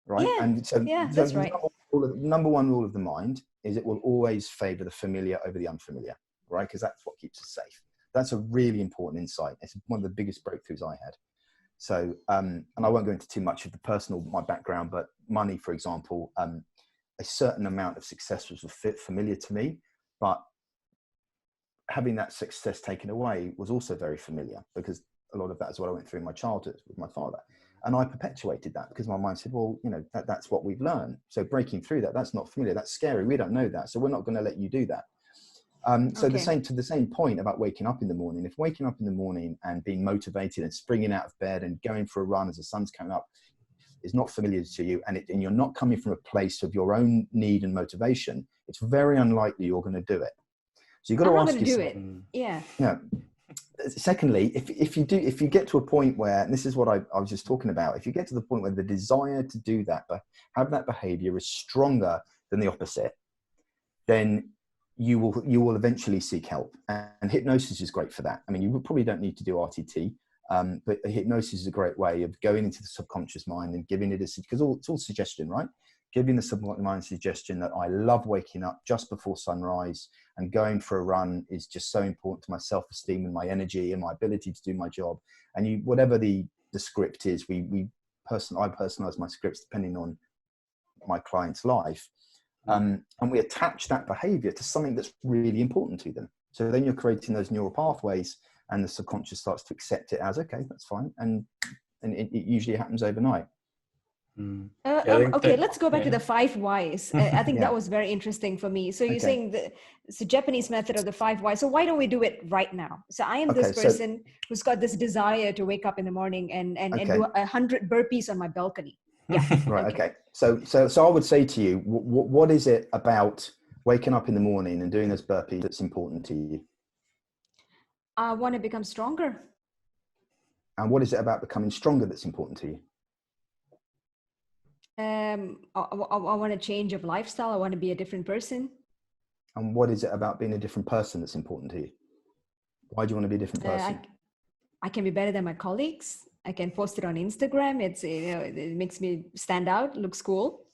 Right. Yeah, and so that's right. Number one rule of the mind is it will always favor the familiar over the unfamiliar. Right. Because that's what keeps us safe. That's a really important insight. It's one of the biggest breakthroughs I had. So, and I won't go into too much of my background, but money, for example, a certain amount of success was familiar to me, but having that success taken away was also very familiar, because a lot of that is what I went through in my childhood with my father. And I perpetuated that because my mind said, well, you know, that's what we've learned. So breaking through that's not familiar. That's scary. We don't know that. So we're not going to let you do that. So the same point about waking up in the morning, if waking up in the morning and being motivated and springing out of bed and going for a run as the sun's coming up is not familiar to you, and you're not coming from a place of your own need and motivation, it's very unlikely you're going to do it. So you've got to ask yourself. Yeah. Secondly, if you get to a point where, and this is what I was just talking about, if you get to the point where the desire to do that, but have that behavior is stronger than the opposite, then you will eventually seek help. And hypnosis is great for that. I mean, you probably don't need to do RTT, but hypnosis is a great way of going into the subconscious mind and giving it because it's all suggestion, right? Giving the subconscious mind suggestion that I love waking up just before sunrise and going for a run is just so important to my self-esteem and my energy and my ability to do my job. And whatever the script is, I personalize my scripts depending on my client's life. And we attach that behavior to something that's really important to them. So then you're creating those neural pathways, and the subconscious starts to accept it as, okay, that's fine. And it usually happens overnight. Let's go back to the 5 whys. I think that was very interesting for me. So you're saying it's a Japanese method of the 5 whys. So why don't we do it right now? So I am this person who's got this desire to wake up in the morning and do 100 burpees on my balcony. Yeah. Right. Okay. So I would say to you, what is it about waking up in the morning and doing this burpee that's important to you? I want to become stronger. And what is it about becoming stronger that's important to you? I want to change of lifestyle. I want to be a different person. And what is it about being a different person that's important to you? Why do you want to be a different person? I can be better than my colleagues. I can post it on Instagram. It makes me stand out, looks cool.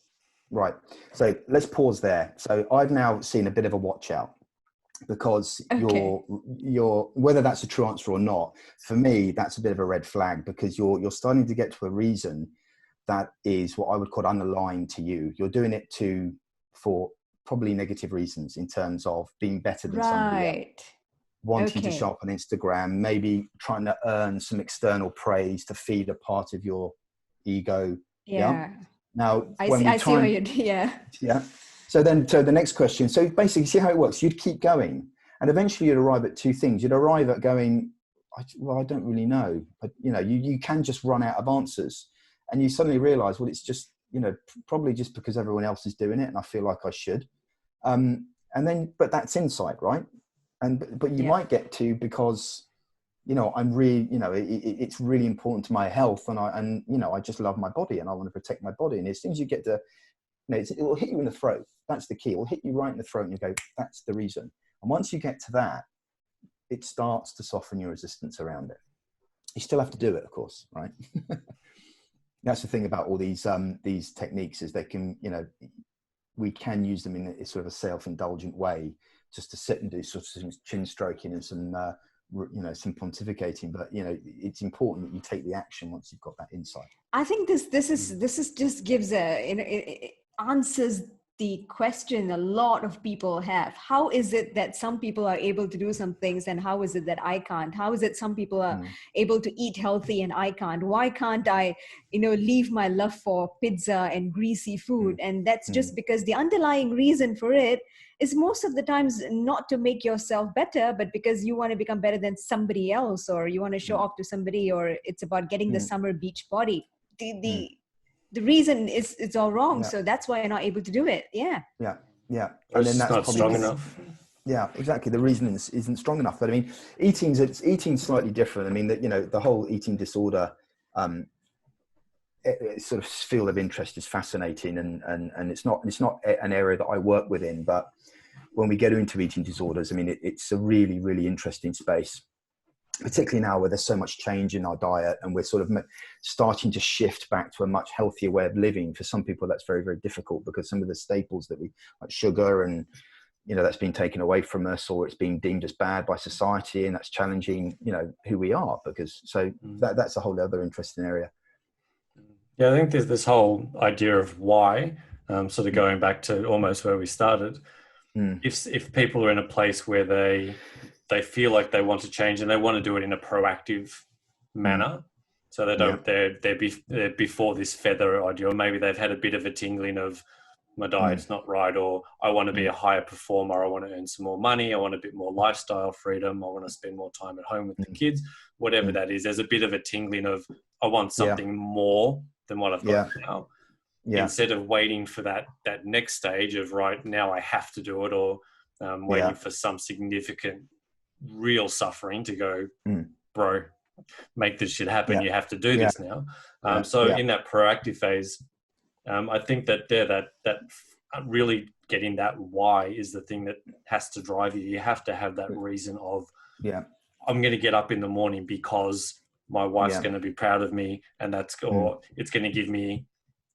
Right. So let's pause there. So I've now seen a bit of a watch out, because you're whether that's a true answer or not, for me, that's a bit of a red flag, because you're starting to get to a reason that is what I would call unaligned to you. You're doing it for probably negative reasons, in terms of being better than somebody else. Wanting to show up on Instagram, maybe trying to earn some external praise to feed a part of your ego. Yeah. Now, I see how you do. Yeah. So the next question. So basically, see how it works. You'd keep going, and eventually you'd arrive at 2 things. You'd arrive at going, I don't really know, but you can just run out of answers, and you suddenly realize, well, it's just probably just because everyone else is doing it, and I feel like I should. But that's insight, right? but you might get to, because, you know, I'm really, you know, it's really important to my health, and you know, I just love my body and I want to protect my body. And as soon as you get to, you know, it will hit you in the throat. That's the key. It will hit you right in the throat and you go, that's the reason. And once you get to that, it starts to soften your resistance around it. You still have to do it, of course, right? That's the thing about all these techniques, is they can, you know, we can use them in a sort of a self-indulgent way, just to sit and do sort of some chin stroking and some, you know, some pontificating. But, you know, it's important that you take the action once you've got that insight. I think this is just gives a, you know, it answers the question a lot of people have. How is it that some people are able to do some things, and how is it that I can't? How is it some people are able to eat healthy and I can't? Why can't I, you know, leave my love for pizza and greasy food? And that's just because the underlying reason for it is most of the times not to make yourself better, but because you want to become better than somebody else, or you want to show off to somebody, or it's about getting the summer beach body. The reason is it's all wrong. So that's why you're not able to do it. Yeah. And then that's not strong enough. Yeah, exactly. The reason isn't strong enough. But I mean, eating's slightly different. I mean, that, you know, the whole eating disorder sort of field of interest is fascinating, and it's not an area that I work within. But when we get into eating disorders, I mean, it's a really, really interesting space, particularly now where there's so much change in our diet, and we're sort of starting to shift back to a much healthier way of living. For some people, that's very, very difficult, because some of the staples that we, like sugar, and, you know, that's been taken away from us, or it's being deemed as bad by society, and that's challenging, you know, who we are. Because that's a whole other interesting area. Yeah, I think there's this whole idea of why, sort of going back to almost where we started. If people are in a place where they feel like they want to change, and they want to do it in a proactive manner, so they don't they're before this feather idea, or maybe they've had a bit of a tingling of, my diet's not right, or I want to be a higher performer, I want to earn some more money, I want a bit more lifestyle freedom, I want to spend more time at home with the kids, whatever that is. There's a bit of a tingling of, I want something more than what I've got now. Instead of waiting for that next stage of, right now I have to do it, or waiting for some significant real suffering to go, bro, make this shit happen. You have to do this now. So in that proactive phase, I think that that really getting that why is the thing that has to drive you. You have to have that reason of, I'm going to get up in the morning because my wife's going to be proud of me, and or it's going to give me,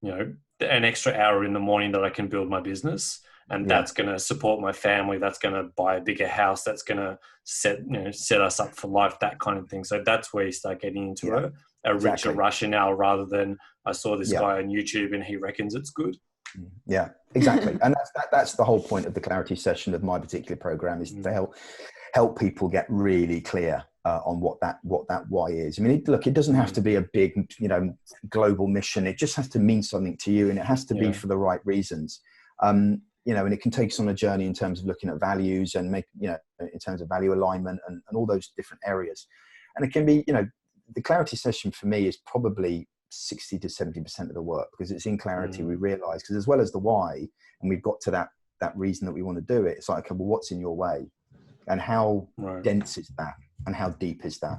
you know, an extra hour in the morning that I can build my business, and that's going to support my family. That's going to buy a bigger house. That's going to set us up for life, that kind of thing. So that's where you start getting into a richer rationale, rather than, I saw this guy on YouTube and he reckons it's good. Yeah, exactly. And that's the whole point of the clarity session of my particular program, is to help people get really clear on what that why is. I mean, look, it doesn't have to be a big, you know, global mission. It just has to mean something to you, and it has to be for the right reasons. You know, and it can take us on a journey in terms of looking at values, and in terms of value alignment, and all those different areas. And it can be, you know, the clarity session for me is probably 60 to 70% of the work, because it's in clarity we realize, because as well as the why, and we've got to that reason that we want to do it, it's like, okay, well, what's in your way, and how dense is that, and how deep is that?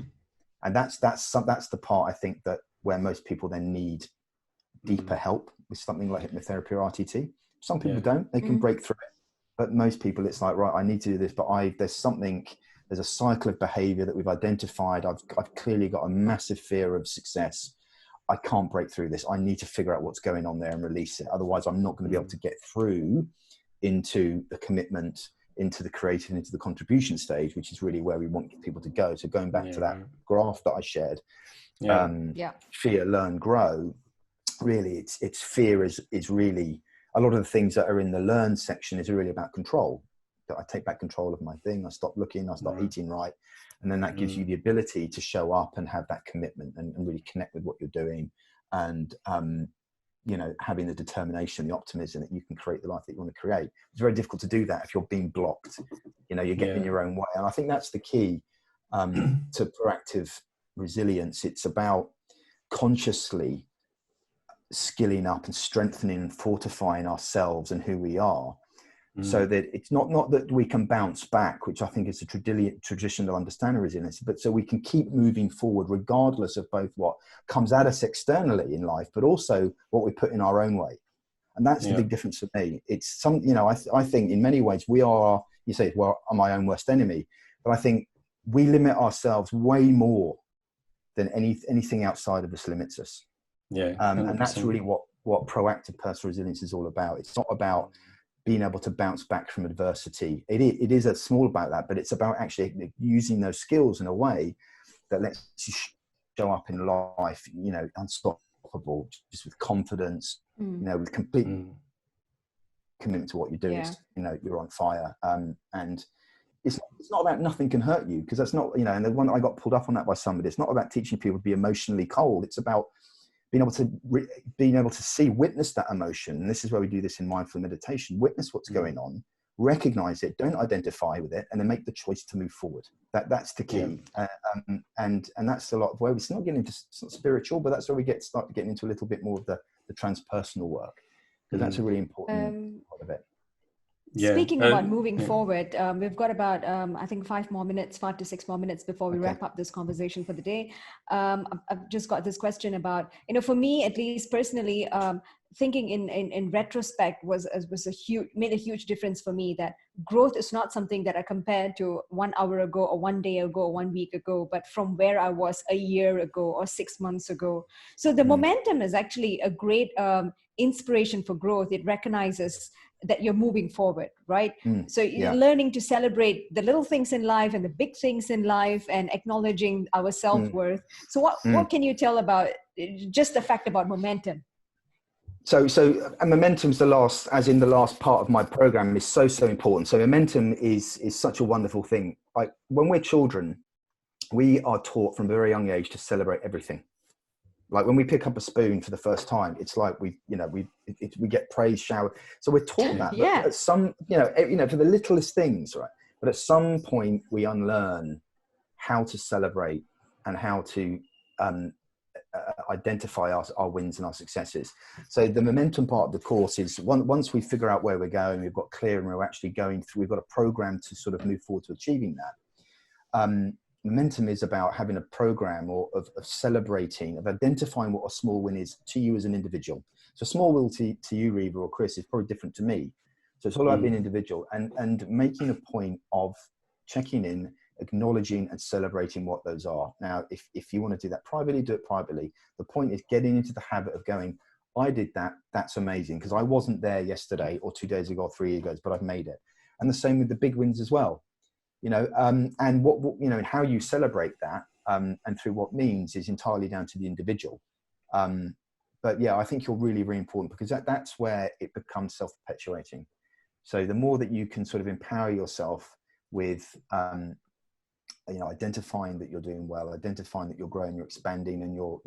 And that's the part, I think, that where most people then need deeper help with something like hypnotherapy or RTT. Some people don't, they can break through it, but most people, it's like, right, I need to do this, but there's a cycle of behavior that we've identified. I've clearly got a massive fear of success. I can't break through this. I need to figure out what's going on there and release it. Otherwise, I'm not going to be able to get through into the commitment, into the creative, into the contribution stage, which is really where we want people to go. So going back to that graph that I shared, fear, learn, grow. Really, it's fear is really, a lot of the things that are in the learn section is really about control. That I take back control of my thing. I stop looking, I start eating right. And then that gives you the ability to show up and have that commitment, and really connect with what you're doing. And, you know, having the determination, the optimism that you can create the life that you want to create. It's very difficult to do that if you're being blocked. You know, you're getting in your own way. And I think that's the key to proactive resilience. It's about consciously skilling up and strengthening and fortifying ourselves and who we are, so that it's not that we can bounce back, which I think is a traditional understanding of resilience, but so we can keep moving forward regardless of both what comes at us externally in life, but also what we put in our own way. And that's the big difference for me. It's I think in many ways we are, you say, well, I'm my own worst enemy, but I think we limit ourselves way more than anything outside of us limits us. Yeah. And that's really what proactive personal resilience is all about. It's not about being able to bounce back from adversity. It is a small about that, but it's about actually using those skills in a way that lets you show up in life, unstoppable, just with confidence, with complete commitment to what you're doing. You're on fire. And it's not about nothing can hurt you, because that's not, and the one I got pulled up on that by somebody, it's not about teaching people to be emotionally cold. It's about being able to witness that emotion. And this is where we do this in mindful meditation. Witness what's going on, recognize it, don't identify with it, and then make the choice to move forward. That's the key. And that's a lot of where it's not spiritual, but that's where we start getting into a little bit more of the transpersonal work, because that's a really important part of it. Speaking about moving forward, we've got about, I think 5 to 6 more minutes before we wrap up this conversation for the day. I've just got this question about, for me, at least personally, thinking in retrospect made a huge difference for me, that growth is not something that I compared to 1 hour ago or 1 day ago or 1 week ago, but from where I was a year ago or 6 months ago. So the momentum is actually a great inspiration for growth. It recognizes that you're moving forward, right? So you're learning to celebrate the little things in life and the big things in life, and acknowledging our self-worth. So what can you tell about just the fact about momentum? So and momentum's the last part of my program is so important. So momentum is such a wonderful thing. Like when we're children, we are taught from a very young age to celebrate everything. Like when we pick up a spoon for the first time, it's like we get praise showered. So we're taught that. But at some, for the littlest things, right? But at some point we unlearn how to celebrate and how to identify our wins and our successes. So the momentum part of the course is once we figure out where we're going, we've got clear and we're actually going through, we've got a program to sort of move forward to achieving that. Momentum is about having a program of celebrating, of identifying what a small win is to you as an individual. So small win to you, Reva or Chris, is probably different to me. So it's all about being individual and making a point of checking in, acknowledging and celebrating what those are. Now, if you want to do that privately, do it privately. The point is getting into the habit of going, I did that, that's amazing, because I wasn't there yesterday or 2 days ago or 3 years ago, but I've made it. And the same with the big wins as well. And what how you celebrate that and through what means is entirely down to the individual. But yeah, I think you're really, really important, because that's where it becomes self-perpetuating. So the more that you can sort of empower yourself with, identifying that you're doing well, identifying that you're growing, you're expanding, and you're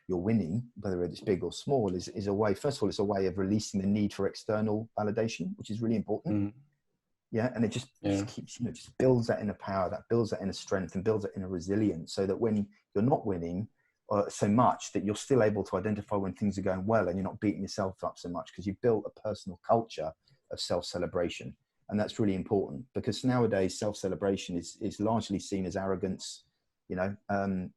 winning, whether it's big or small, is a way. First of all, it's a way of releasing the need for external validation, which is really important. Yeah, and it just keeps, just builds that inner power, that builds that inner strength, and builds that inner resilience, so that when you're not winning so much, that you're still able to identify when things are going well, and you're not beating yourself up so much, because you've built a personal culture of self-celebration. And that's really important, because nowadays self-celebration is largely seen as arrogance, and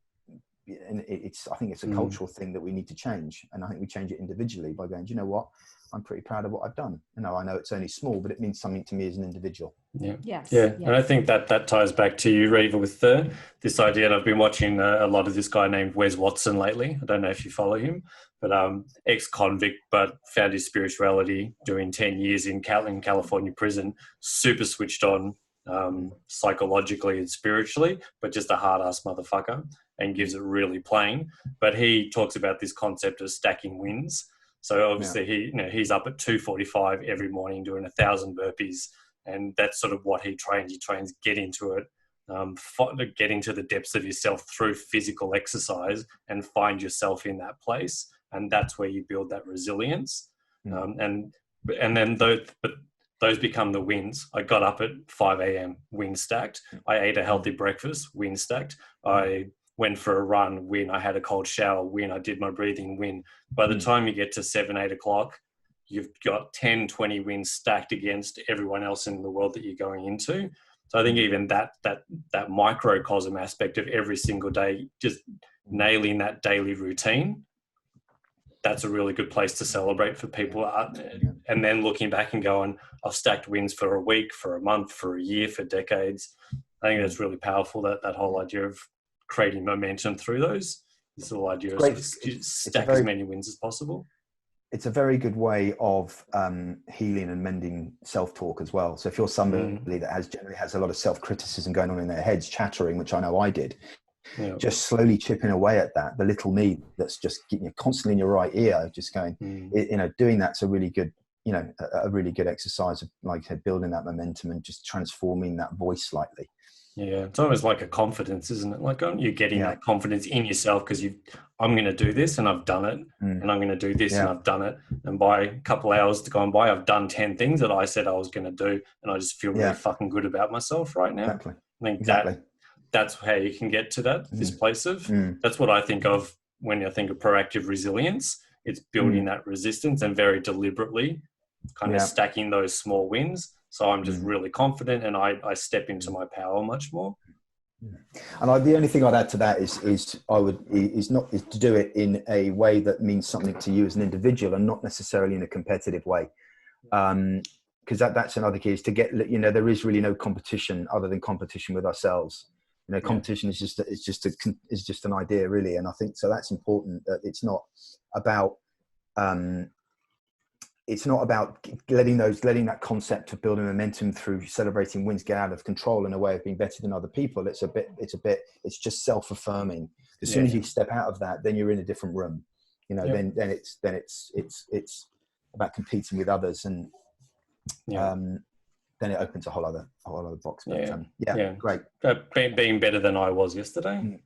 I think it's a cultural thing that we need to change. And I think we change it individually by going, do you know what? I'm pretty proud of what I've done. I know it's only small, but it means something to me as an individual. And I think that ties back to you, Reva, with this idea. And I've been watching a lot of this guy named Wes Watson lately. I don't know if you follow him, but ex-convict, but found his spirituality doing 10 years in California prison, super switched on psychologically and spiritually, but just a hard-ass motherfucker, and gives it really plain. But he talks about this concept of stacking wins. So obviously he's up at 2:45 every morning doing 1,000 burpees, and that's sort of what he trains. He trains get into it, get into the depths of yourself through physical exercise, and find yourself in that place, and that's where you build that resilience. And then those become the wins. I got up at 5 a.m. win stacked. I ate a healthy breakfast, win stacked. I went for a run, win. I had a cold shower, win. I did my breathing, win. By the time you get to 7, 8 o'clock, you've got 10, 20 wins stacked against everyone else in the world that you're going into. So I think even that microcosm aspect of every single day, just nailing that daily routine, that's a really good place to celebrate for people. And then looking back and going, I've stacked wins for a week, for a month, for a year, for decades. I think that's really powerful, that whole idea of creating momentum through those. This whole idea of sort of stack as many wins as possible. It's a very good way of healing and mending self-talk as well. So if you're somebody that generally has a lot of self-criticism going on in their heads, chattering, which I know I did, just slowly chipping away at that, the little me that's just constantly in your right ear, just going, doing that's a really good, a really good exercise of, like I said, building that momentum and just transforming that voice slightly. Yeah, it's almost like a confidence, isn't it? Like you're getting that confidence in yourself because I'm going to do this and I've done it, and I'm going to do this and I've done it. And by a couple hours to go by, I've done 10 things that I said I was going to do, and I just feel really fucking good about myself right now. Exactly. I think that's how you can get to this place of, that's what I think of when I think of proactive resilience. It's building that resistance and very deliberately kind of stacking those small wins. So I'm just really confident, and I step into my power much more. And the only thing I'd add to that is to do it in a way that means something to you as an individual, and not necessarily in a competitive way. Because that's another key, is to get, there is really no competition other than competition with ourselves. Competition is just an idea, really. And I think so that's important, that it's not about letting that concept of building momentum through celebrating wins get out of control in a way of being better than other people. It's just self-affirming. As soon as you step out of that, then you're in a different room. Then it's about competing with others, and then it opens a whole other box. But, great. Being better than I was yesterday.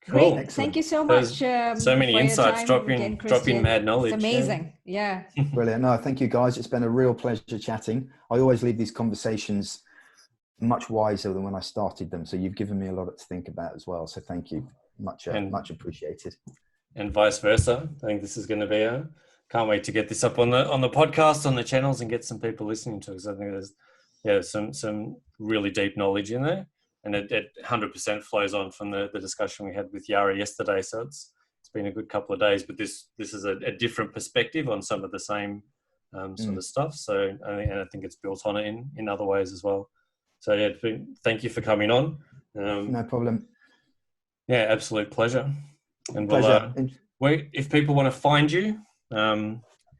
Great. Cool. Thank you so much. So many insights, dropping mad knowledge. It's amazing. Yeah. Brilliant. No, thank you guys. It's been a real pleasure chatting. I always leave these conversations much wiser than when I started them. So you've given me a lot to think about as well. So thank you. Much appreciated. And vice versa. I think this is going to be can't wait to get this up on the podcast, on the channels, and get some people listening to it. So I think there's some really deep knowledge in there. And it 100% flows on from the discussion we had with Yara yesterday. So it's been a good couple of days, but this is a different perspective on some of the same sort of stuff. So I think it's built on it in other ways as well. So thank you for coming on. No problem. Yeah, absolute pleasure. And if people want to find you,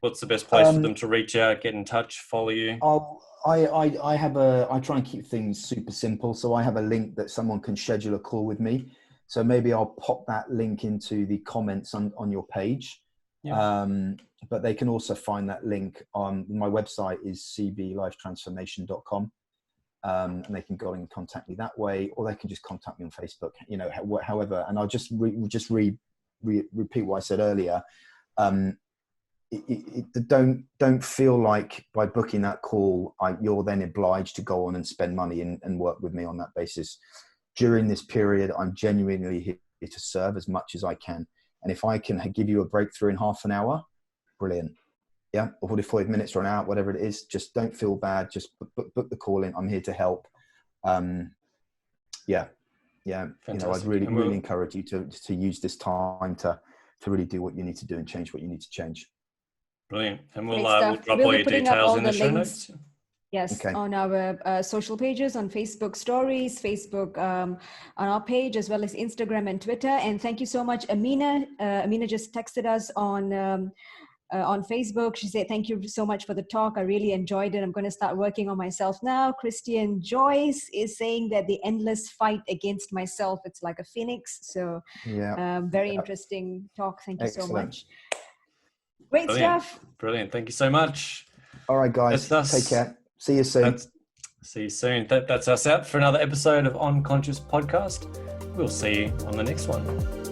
what's the best place for them to reach out, get in touch, follow you? I try and keep things super simple. So I have a link that someone can schedule a call with me. So maybe I'll pop that link into the comments on your page. But they can also find that link on my website is cblifetransformation.com. And they can go and contact me that way, or they can just contact me on Facebook, however. And I'll just repeat what I said earlier. Don't feel like by booking that call, you're then obliged to go on and spend money and work with me on that basis. During this period, I'm genuinely here to serve as much as I can. And if I can give you a breakthrough in half an hour, brilliant. Yeah, or 45 minutes or an hour, whatever it is, just don't feel bad. Just book the call in. I'm here to help. I'd really encourage you to use this time to really do what you need to do and change what you need to change. Brilliant. And we'll drop all your details in the show notes. Yes, on our social pages, on Facebook stories, Facebook on our page, as well as Instagram and Twitter. And thank you so much, Amina. Amina just texted us on Facebook. She said, thank you so much for the talk. I really enjoyed it. I'm going to start working on myself now. Christian Joyce is saying that the endless fight against myself, it's like a phoenix. So very interesting talk. Thank you so much. Great stuff. Brilliant. Thank you so much. All right, guys. Take care. See you soon. See you soon. That's us out for another episode of OnConscious podcast. We'll see you on the next one.